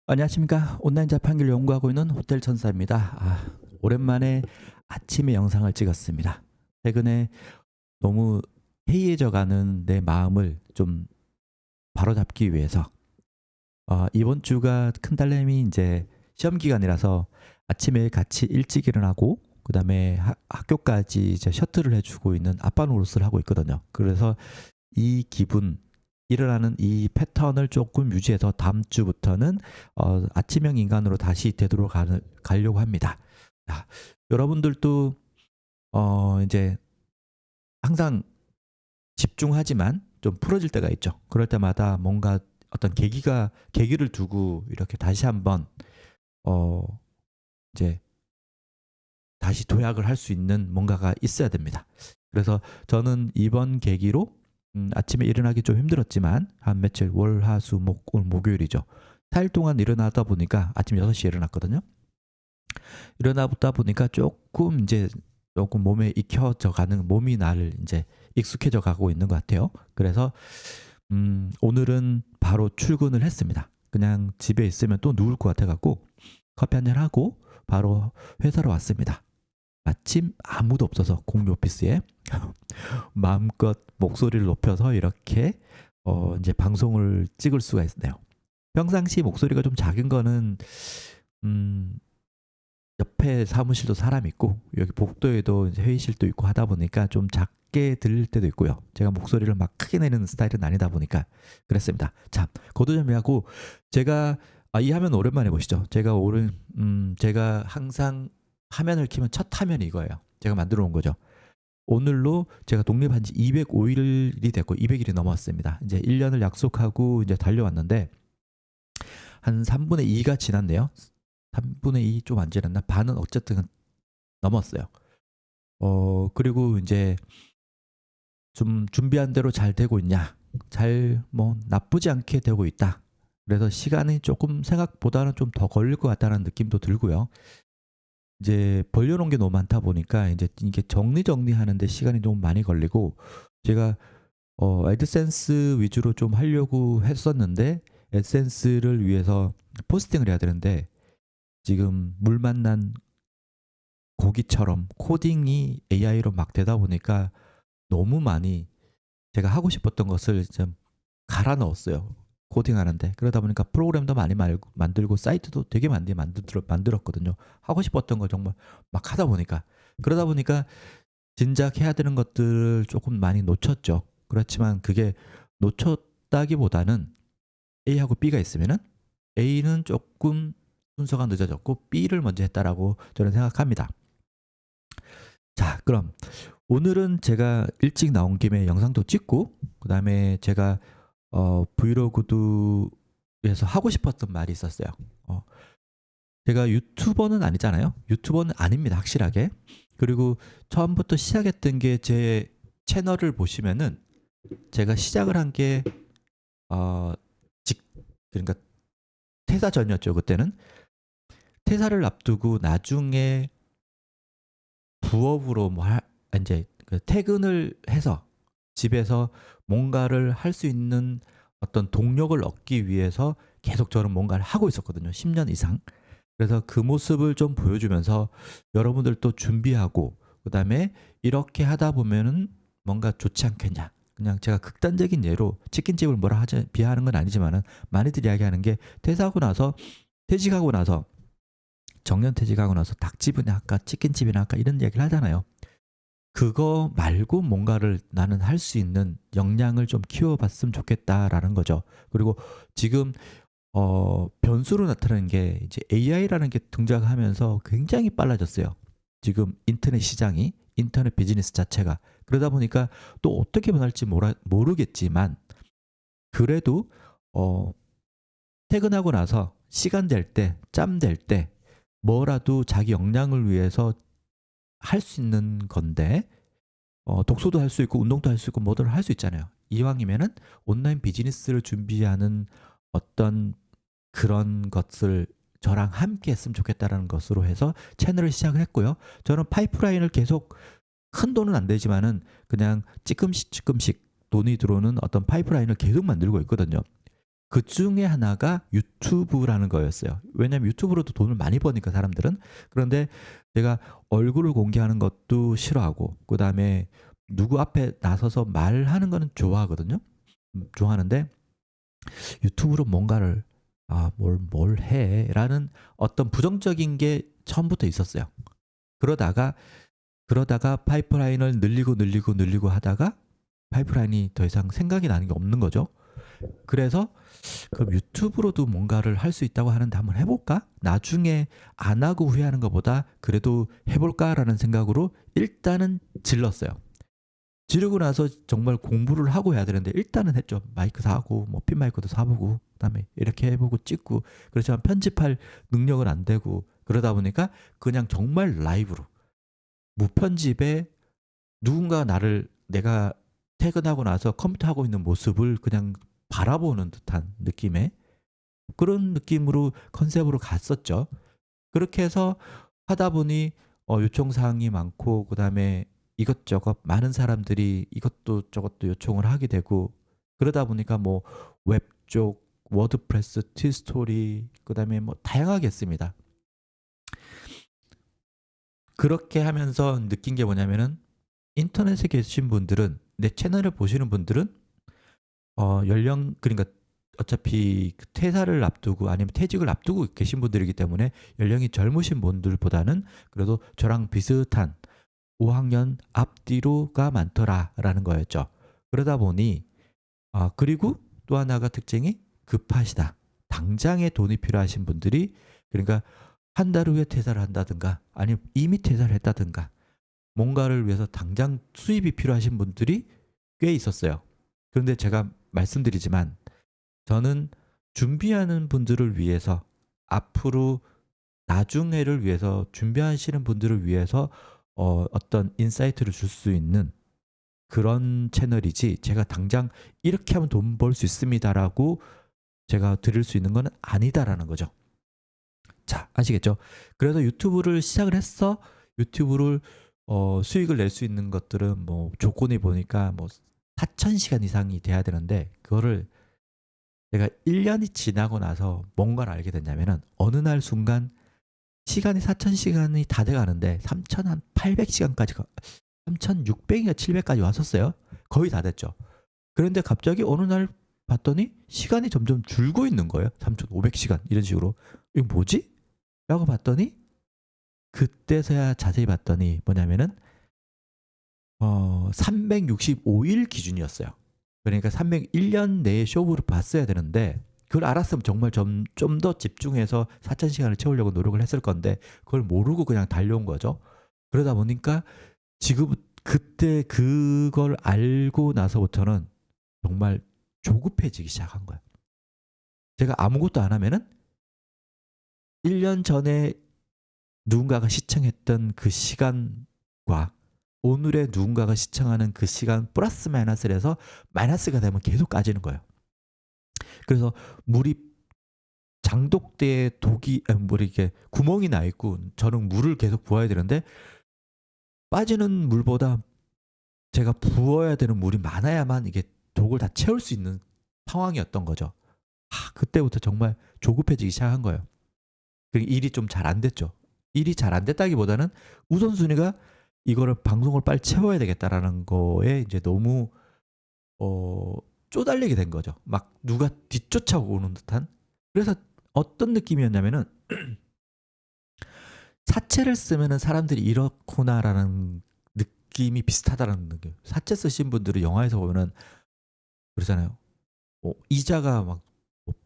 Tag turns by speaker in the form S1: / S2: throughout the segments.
S1: 안녕하십니까. 온라인 자판기를 연구하고 있는 호텔 천사입니다. 오랜만에 아침에 영상을 찍었습니다. 최근에 너무 해이해져 가는 내 마음을 좀 바로잡기 위해서 이번 주가 큰딸내미 이제 시험 기간이라서 아침에 같이 일찍 일어나고 그다음에 학교까지 이제 셔틀을 해주고 있는 아빠 노릇을 하고 있거든요. 그래서 이 기분, 일어나는 이 패턴을 조금 유지해서 다음 주부터는 아침형 인간으로 다시 가려고 합니다. 자, 여러분들도 이제 항상 집중하지만 좀 풀어질 때가 있죠. 그럴 때마다 뭔가 어떤 계기를 두고 이렇게 다시 한번 어 이제 다시 도약을 할 수 있는 뭔가가 있어야 됩니다. 그래서 저는 이번 계기로 아침에 일어나기 좀 힘들었지만 한 며칠 월, 화, 수, 목, 오늘 목요일이죠. 4일 동안 일어나다 보니까 아침 6시에 일어났거든요. 일어나다 보니까 조금 몸에 익혀져 가는 몸이 나를 이제 익숙해져 가고 있는 것 같아요. 그래서 오늘은 바로 출근을 했습니다. 그냥 집에 있으면 또 누울 것 같아 갖고 커피 한잔 하고 바로 회사로 왔습니다. 마침 아무도 없어서 공유 오피스에 마음껏 목소리를 높여서 이렇게 이제 방송을 찍을 수가 있네요. 평상시 목소리가 좀 작은 거는 음, 옆에 사무실도 사람 있고 여기 복도에도 이제 회의실도 있고 하다 보니까 좀 작게 들릴 때도 있고요. 제가 목소리를 막 크게 내는 스타일은 아니다 보니까 그랬습니다. 자, 거두절미하고 제가 이 화면 오랜만에 보시죠. 제가 항상 화면을 키면 첫 화면이 이거예요. 제가 만들어 놓은 거죠. 오늘로 제가 독립한 지 205일이 됐고 200일이 넘었습니다. 이제 1년을 약속하고 이제 달려왔는데 한 3분의 2가 지났네요. 3분의 2 좀 안 지났나? 반은 어쨌든 넘었어요. 그리고 이제 좀 준비한 대로 잘 되고 있냐? 뭐 나쁘지 않게 되고 있다. 그래서 시간이 조금 생각보다는 좀 더 걸릴 것 같다는 느낌도 들고요. 이제 벌려놓은 게 너무 많다 보니까 이제 이게 정리하는데 시간이 너무 많이 걸리고 제가 애드센스 위주로 좀 하려고 했었는데 애드센스를 위해서 포스팅을 해야 되는데 지금 물 만난 고기처럼 코딩이 AI로 막 되다 보니까 너무 많이 제가 하고 싶었던 것을 좀 갈아 넣었어요. 코딩하는데. 그러다 보니까 프로그램도 많이 만들고 사이트도 되게 많이 만들었거든요. 하고 싶었던 거 정말 막 하다 보니까. 그러다 보니까 진작 해야 되는 것들을 조금 많이 놓쳤죠. 그렇지만 그게 놓쳤다기보다는 A하고 B가 있으면은 A는 조금 순서가 늦어졌고 B를 먼저 했다라고 저는 생각합니다. 자, 그럼 오늘은 제가 일찍 나온 김에 영상도 찍고 그다음에 제가 브이로그도에서 하고 싶었던 말이 있었어요. 제가 유튜버는 아니잖아요. 유튜버는 아닙니다. 확실하게. 그리고 처음부터 시작했던 게 제 채널을 보시면은 제가 시작을 한 게 어, 그러니까 퇴사 전이었죠. 그때는 퇴사를 앞두고 나중에 부업으로 이제 퇴근을 해서 집에서 뭔가를 할 수 있는 어떤 동력을 얻기 위해서 계속 저는 뭔가를 하고 있었거든요. 10년 이상. 그래서 그 모습을 좀 보여주면서 여러분들도 준비하고 그다음에 이렇게 하다 보면은 뭔가 좋지 않겠냐. 그냥 제가 극단적인 예로 치킨집을 비하하는 건 아니지만은 많이들 이야기하는 게 퇴직하고 나서 정년퇴직하고 나서 닭집이나 할까 치킨집이나 할까 이런 얘기를 하잖아요. 그거 말고 뭔가를 나는 할 수 있는 역량을 좀 키워봤으면 좋겠다라는 거죠. 그리고 지금 변수로 나타나는 게 이제 AI라는 게 등장하면서 굉장히 빨라졌어요. 지금 인터넷 비즈니스 자체가. 그러다 보니까 또 어떻게 변할지 모르겠지만 그래도 퇴근하고 나서 시간 될 때, 짬 될 때 뭐라도 자기 역량을 위해서 할 수 있는 건데 독서도 할 수 있고 운동도 할 수 있고 뭐든 할 수 있잖아요. 이왕이면은 온라인 비즈니스를 준비하는 어떤 그런 것을 저랑 함께 했으면 좋겠다라는 것으로 해서 채널을 시작을 했고요. 저는 파이프라인을 계속 큰 돈은 안 되지만은 그냥 찌끔씩 돈이 들어오는 어떤 파이프라인을 계속 만들고 있거든요. 그 중에 하나가 유튜브라는 거였어요. 왜냐하면 유튜브로도 돈을 많이 버니까 사람들은. 그런데 제가 얼굴을 공개하는 것도 싫어하고 그다음에 누구 앞에 나서서 말하는 거는 좋아하거든요. 좋아하는데 유튜브로 뭔가를 뭘 해라는 어떤 부정적인 게 처음부터 있었어요. 그러다가 파이프라인을 늘리고 하다가 파이프라인이 더 이상 생각이 나는 게 없는 거죠. 그래서 그럼 유튜브로도 뭔가를 할 수 있다고 하는데 한번 해볼까? 나중에 안 하고 후회하는 것보다 그래도 해볼까라는 생각으로 일단은 질렀어요. 지르고 나서 정말 공부를 하고 해야 되는데 일단은 했죠. 마이크 사고 뭐 핀 마이크도 사보고 그다음에 이렇게 해보고 찍고 그렇지만 편집할 능력은 안 되고 그러다 보니까 그냥 정말 라이브로 무편집에 누군가 내가 퇴근하고 나서 컴퓨터 하고 있는 모습을 그냥 바라보는 듯한 느낌의 그런 느낌으로 컨셉으로 갔었죠. 그렇게 해서 하다 보니 요청사항이 많고 그다음에 이것저것 많은 사람들이 이것도 저것도 요청을 하게 되고 그러다 보니까 뭐 웹 쪽, 워드프레스, 티스토리 그다음에 뭐 다양하게 했습니다. 그렇게 하면서 느낀 게 뭐냐면은 인터넷에 계신 분들은 내 채널을 보시는 분들은 그러니까 어차피 퇴사를 앞두고 아니면 퇴직을 앞두고 계신 분들이기 때문에 연령이 젊으신 분들보다는 그래도 저랑 비슷한 5학년 앞뒤로가 많더라라는 거였죠. 그러다 보니 그리고 또 하나가 특징이 급하시다. 당장에 돈이 필요하신 분들이 그러니까 한 달 후에 퇴사를 한다든가 아니면 이미 퇴사를 했다든가 뭔가를 위해서 당장 수입이 필요하신 분들이 꽤 있었어요. 그런데 제가 말씀드리지만 저는 준비하는 분들을 위해서 앞으로 나중에를 위해서 준비하시는 분들을 위해서 어떤 인사이트를 줄 수 있는 그런 채널이지 제가 당장 이렇게 하면 돈 벌 수 있습니다라고 제가 드릴 수 있는 건 아니다라는 거죠. 자, 아시겠죠? 그래서 유튜브를 시작을 했어. 유튜브를 수익을 낼 수 있는 것들은 뭐 조건이 보니까 뭐 4,000시간 이상이 돼야 되는데 그거를 제가 1년이 지나고 나서 뭔가를 알게 됐냐면은 어느 날 순간 시간이 4,000시간이 다 돼가는데 3,800시간까지 3,600인가 700까지 왔었어요. 거의 다 됐죠. 그런데 갑자기 어느 날 봤더니 시간이 점점 줄고 있는 거예요. 3,500시간 이런 식으로. 이거 뭐지? 라고 봤더니 그때서야 자세히 봤더니 뭐냐면은 365일 기준이었어요. 그러니까 301년 내에 쇼부를 봤어야 되는데 그걸 알았으면 정말 좀 더 집중해서 4,000시간을 채우려고 노력을 했을 건데 그걸 모르고 그냥 달려온 거죠. 그러다 보니까 지금 그때 그걸 알고 나서부터는 정말 조급해지기 시작한 거예요. 제가 아무것도 안 하면은 1년 전에 누군가가 시청했던 그 시간과 오늘의 누군가가 시청하는 그 시간 플러스 마이너스를 해서 마이너스가 되면 계속 까지는 거예요. 그래서 물이 장독대에 이렇게 구멍이 나 있고 저는 물을 계속 부어야 되는데 빠지는 물보다 제가 부어야 되는 물이 많아야만 이게 독을 다 채울 수 있는 상황이었던 거죠. 그때부터 정말 조급해지기 시작한 거예요. 일이 좀 잘 안 됐죠. 일이 잘 안 됐다기보다는 우선순위가 이거를 방송을 빨리 채워야 되겠다라는 거에 이제 너무 쪼달리게 된 거죠. 막 누가 뒤쫓아오는 듯한. 그래서 어떤 느낌이었냐면은 사채를 쓰면은 사람들이 이렇구나라는 느낌이 비슷하다라는 느낌. 사채 쓰신 분들은 영화에서 보면은 그러잖아요. 이자가 막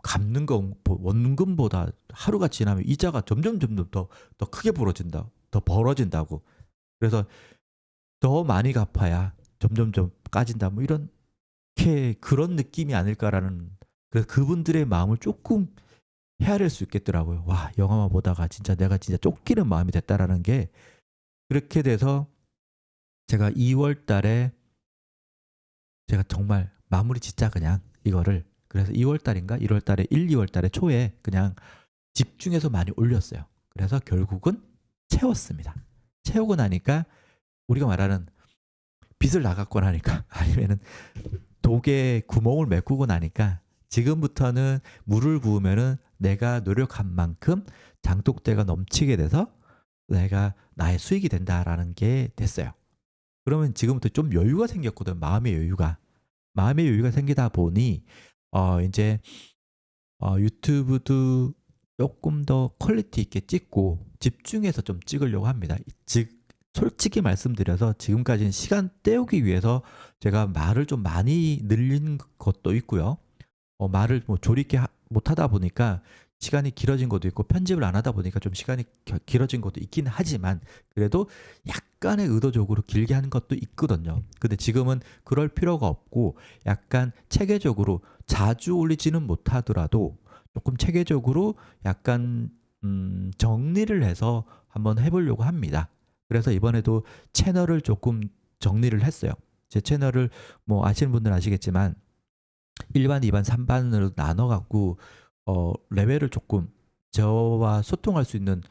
S1: 갚는 거 원금보다 하루가 지나면 이자가 점점 더 크게 벌어진다. 더 벌어진다고. 그래서 더 많이 갚아야 점점 까진다. 뭐 이렇게 그런 느낌이 아닐까라는 그래서 그분들의 마음을 조금 헤아릴 수 있겠더라고요. 와, 영화만 보다가 진짜 내가 진짜 쫓기는 마음이 됐다라는 게 그렇게 돼서 제가 2월 달에 제가 정말 마무리 짓자 그냥 이거를 그래서 2월 달인가 1월 달에 2월 달에 초에 그냥 집중해서 많이 올렸어요. 그래서 결국은 채웠습니다. 채우고 나니까 우리가 말하는 빚을 나갔고 나니까 아니면은 독에 구멍을 메꾸고 나니까 지금부터는 물을 부으면은 내가 노력한 만큼 장독대가 넘치게 돼서 내가 나의 수익이 된다라는 게 됐어요. 그러면 지금부터 좀 여유가 생겼거든. 마음의 여유가. 마음의 여유가 생기다 보니 이제 유튜브도 조금 더 퀄리티 있게 찍고 집중해서 좀 찍으려고 합니다. 즉 솔직히 말씀드려서 지금까지는 시간 때우기 위해서 제가 말을 좀 많이 늘린 것도 있고요. 말을 뭐 조리 있게 못하다 보니까 시간이 길어진 것도 있고 편집을 안 하다 보니까 좀 시간이 길어진 것도 있긴 하지만 그래도 약간의 의도적으로 길게 하는 것도 있거든요. 근데 지금은 그럴 필요가 없고 약간 체계적으로 자주 올리지는 못하더라도 조금 체계적으로 약간 정리를 해서 한번 해보려고 합니다. 그래서 이번에도 채널을 조금 정리를 했어요. 제 채널을 뭐 아시는 분들은 아시겠지만 1반, 2반, 3반으로 나눠 갖고 레벨을 조금 저와 소통할 수 있는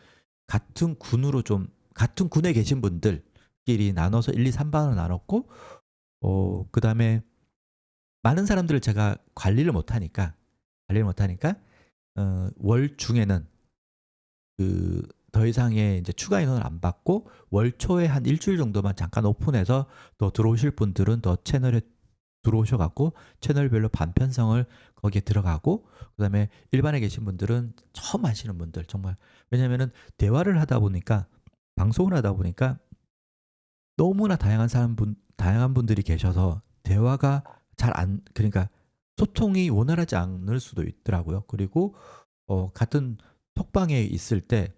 S1: 같은 군으로 좀 같은 군에 계신 분들끼리 나눠서 1, 2, 3반으로 나눴고 그다음에 많은 사람들을 제가 관리를 못 하니까 월 중에는 그 더 이상의 이제 추가 인원을 안 받고 월 초에 한 일주일 정도만 잠깐 오픈해서 더 들어오실 분들은 더 채널에 들어오셔 갖고 채널별로 반편성을 거기에 들어가고 그다음에 일반에 계신 분들은 처음 하시는 분들 정말 왜냐면은 대화를 하다 보니까 방송을 하다 보니까 너무나 다양한 분들이 계셔서 대화가 잘 안 그러니까 소통이 원활하지 않을 수도 있더라고요. 그리고 같은 톡방에 있을 때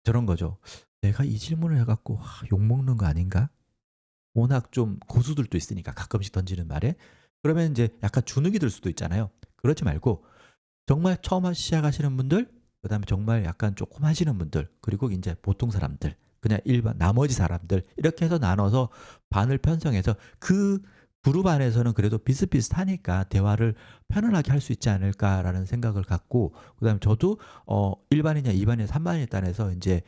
S1: 저런 거죠. '내가 이 질문을 해 갖고 욕먹는 거 아닌가?' 워낙 좀 고수들도 있으니까 가끔씩 던지는 말에. 그러면 이제 약간 주눅이 들 수도 있잖아요. 그러지 말고 정말 처음 시작하시는 분들, 그다음에 정말 약간 조금 하시는 분들, 그리고 이제 보통 사람들, 그냥 일반 나머지 사람들 이렇게 해서 나눠서 반을 편성해서 그 그룹 안에서는 그래도 비슷비슷하니까 대화를 편안하게 할 수 있지 않을까라는 생각을 갖고 그다음에 저도 1반이냐 2반이냐 3반이냐 따라서 이제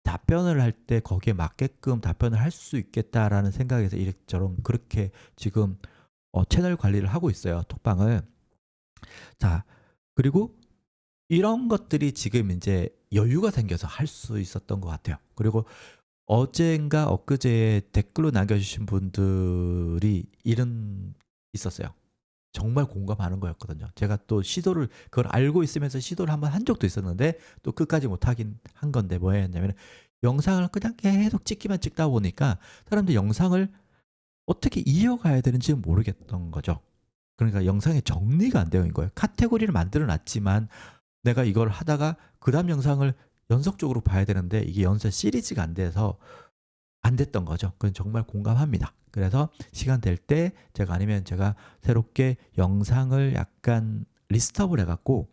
S1: 답변을 할 때 거기에 맞게끔 답변을 할 수 있겠다라는 생각에서 이렇저런 그렇게 지금 채널 관리를 하고 있어요, 톡방을. 자, 그리고 이런 것들이 지금 이제 여유가 생겨서 할 수 있었던 것 같아요. 그리고 어젠가 엊그제 댓글로 남겨주신 분들이 이런 있었어요. 정말 공감하는 거였거든요. 제가 또 시도를 그걸 알고 있으면서 시도를 한번 한 적도 있었는데 또 끝까지 못 하긴 한 건데 뭐였냐면은 영상을 그냥 계속 찍기만 찍다 보니까 사람들이 영상을 어떻게 이어가야 되는지 모르겠던 거죠. 그러니까 영상의 정리가 안 되어 있는 거예요. 카테고리를 만들어 놨지만 내가 이걸 하다가 그다음 영상을 연속적으로 봐야 되는데 이게 연쇄 시리즈가 안 돼서 안 됐던 거죠. 그건 정말 공감합니다. 그래서 시간 될 때 제가 아니면 제가 새롭게 영상을 약간 리스트업을 해 갖고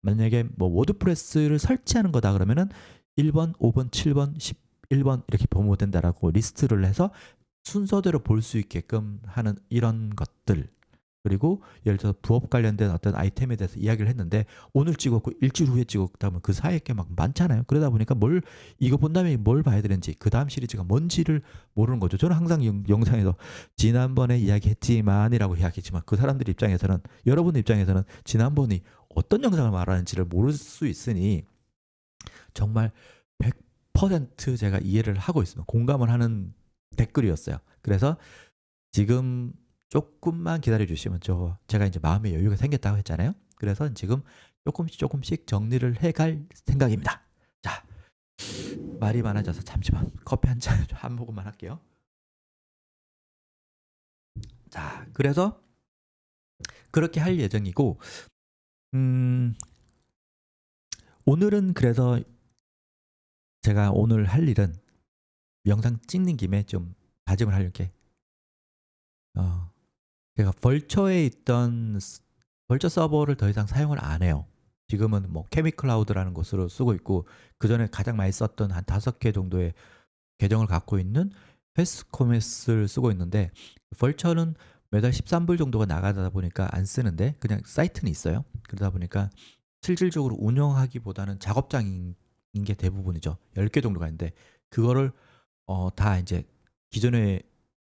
S1: 만약에 뭐 워드프레스를 설치하는 거다 그러면은 1번, 5번, 7번, 11번 이렇게 보면 된다라고 리스트를 해서 순서대로 볼 수 있게끔 하는 이런 것들 그리고 예를 들어서 부업 관련된 어떤 아이템에 대해서 이야기를 했는데 오늘 찍었고 일주일 후에 찍었다 하면 그 사이에 게 막 많잖아요. 그러다 보니까 뭘 이거 본 다음에 뭘 봐야 되는지 그다음 시리즈가 뭔지를 모르는 거죠. 저는 항상 영상에서 지난번에 이야기했지만이라고 이야기했지만 그 사람들 입장에서는 여러분 입장에서는 지난번이 어떤 영상을 말하는지를 모를 수 있으니 정말 100% 제가 이해를 하고 있습니다. 공감을 하는 댓글이었어요. 그래서 지금 조금만 기다려 주시면 제가 이제 마음의 여유가 생겼다고 했잖아요. 그래서 지금 조금씩 정리를 해갈 생각입니다. 자, 말이 많아져서 잠시만 커피 한 잔 한 모금만 할게요. 자, 그래서 그렇게 할 예정이고 음, 오늘은 그래서 제가 오늘 할 일은 영상 찍는 김에 좀 다짐을 하려게 어, 제가 벌처에 있던 벌처 서버를 더 이상 사용을 안 해요. 지금은 뭐 케미클라우드라는 곳으로 쓰고 있고 그 전에 가장 많이 썼던 한 5개 정도의 계정을 갖고 있는 패스코메스를 쓰고 있는데 벌처는 매달 13불 정도가 나가다 보니까 안 쓰는데 그냥 사이트는 있어요. 그러다 보니까 실질적으로 운영하기보다는 작업장인 게 대부분이죠. 10개 정도가 있는데 그거를 다 이제 기존에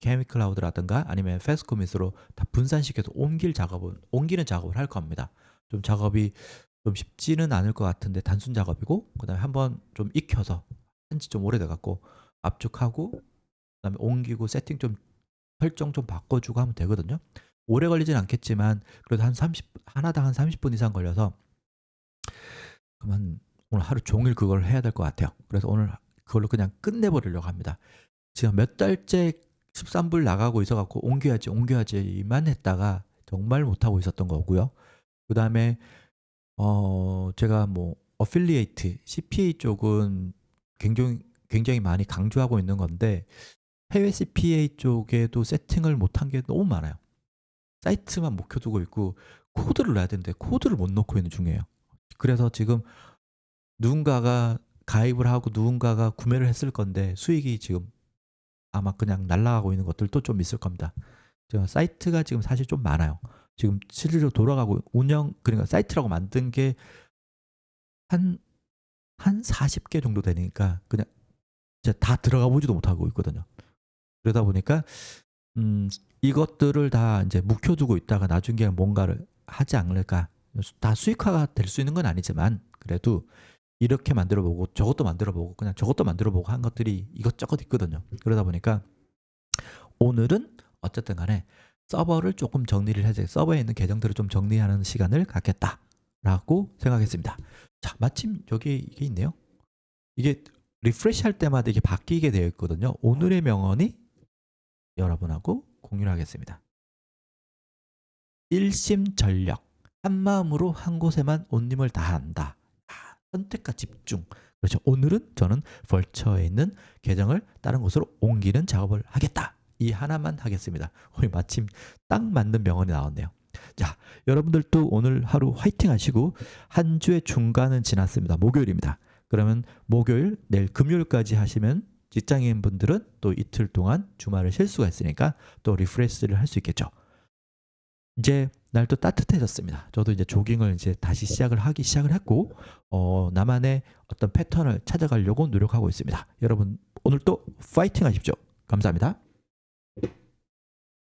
S1: 케미클라우드라든가 아니면 패스코밋으로 다 분산시켜서 옮기는 작업을 할 겁니다. 좀 작업이 좀 쉽지는 않을 것 같은데 단순 작업이고, 그다음에 한번 좀 익혀서 한지 좀 오래돼 갖고 압축하고 그다음에 옮기고 세팅 좀 설정 좀 바꿔주고 하면 되거든요. 오래 걸리진 않겠지만 그래도 하나당 한 30분 이상 걸려서 그러면 오늘 하루 종일 그걸 해야 될 것 같아요. 그래서 오늘 그걸로 그냥 끝내버리려고 합니다. 지금 몇 달째 13불 나가고 있어갖고 옮겨야지만 했다가 정말 못하고 있었던 거고요. 그 다음에 제가 뭐 어필리에이트 CPA 쪽은 굉장히 많이 강조하고 있는 건데 해외 CPA 쪽에도 세팅을 못한 게 너무 많아요. 사이트만 묵혀두고 있고 코드를 넣어야 되는데 코드를 못 넣고 있는 중이에요. 그래서 지금 누군가가 가입을 하고 누군가가 구매를 했을 건데 수익이 지금 아마 그냥 날아가고 있는 것들도 좀 있을 겁니다. 제가 사이트가 지금 사실 좀 많아요. 지금 실제로 돌아가고 그러니까 사이트라고 만든 게 한 40개 정도 되니까 그냥 이제 다 들어가 보지도 못하고 있거든요. 그러다 보니까 이것들을 다 이제 묵혀두고 있다가 나중에 뭔가를 하지 않을까. 다 수익화가 될 수 있는 건 아니지만 그래도 이렇게 만들어보고 저것도 만들어보고 그냥 저것도 만들어보고 한 것들이 이것저것 있거든요. 그러다 보니까 오늘은 어쨌든 간에 서버를 조금 정리를 해서 서버에 있는 계정들을 좀 정리하는 시간을 갖겠다라고 생각했습니다. 자, 마침 여기 이게 있네요. 이게 리프레시 할 때마다 이게 바뀌게 되어 있거든요. 오늘의 명언이 여러분하고 공유를 하겠습니다. 일심전력, 한마음으로 한 곳에만 온 힘을 다한다. 선택과 집중. 그렇죠. 오늘은 저는 벌처에 있는 계정을 다른 곳으로 옮기는 작업을 하겠다. 이 하나만 하겠습니다. 마침 딱 맞는 명언이 나왔네요. 자, 여러분들도 오늘 하루 화이팅 하시고 한 주의 중간은 지났습니다. 목요일입니다. 그러면 목요일, 내일 금요일까지 하시면 직장인 분들은 또 이틀 동안 주말을 쉴 수가 있으니까 또 리프레시를 할 수 있겠죠. 이제 날도 따뜻해졌습니다. 저도 이제 조깅을 이제 다시 시작을 했고, 나만의 어떤 패턴을 찾아가려고 노력하고 있습니다. 여러분, 오늘도 파이팅 하십시오. 감사합니다.